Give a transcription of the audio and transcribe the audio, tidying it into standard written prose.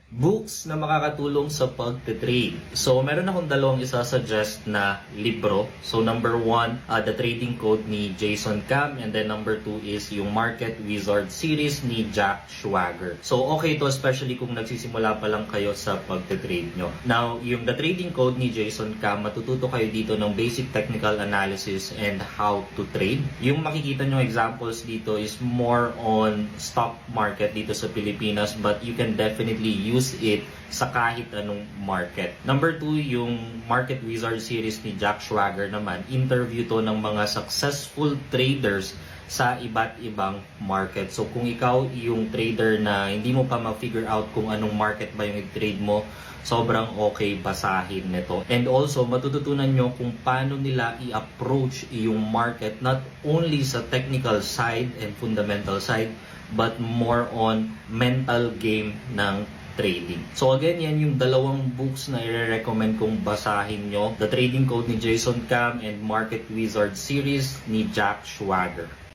Books na makakatulong sa pagte-trade. So, meron akong dalawang isa-suggest na libro. So, number 1, The Trading Code ni Jason Cam. And then number 2 is yung Market Wizard series ni Jack Schwager. So, okay to especially kung nagsisimula pa lang kayo sa pagte-trade nyo. Now, yung The Trading Code ni Jason Cam, matututo kayo dito ng basic technical analysis and how to trade. Yung makikita nyo examples dito is more on stock market dito sa Pilipinas, but you can definitely use it sa kahit anong market. Number 2, yung Market Wizard series ni Jack Schwager naman, interview to ng mga successful traders sa iba't ibang market. So kung ikaw yung trader na hindi mo pa ma-figure out kung anong market ba yung i-trade mo, sobrang okay basahin nito. And also, matututunan nyo kung paano nila i-approach yung market, not only sa technical side and fundamental side, but more on mental game ng trading. So again, yan yung dalawang books na i-recommend kong basahin nyo. The Trading Code ni Jason Cam and Market Wizard series ni Jack Schwager.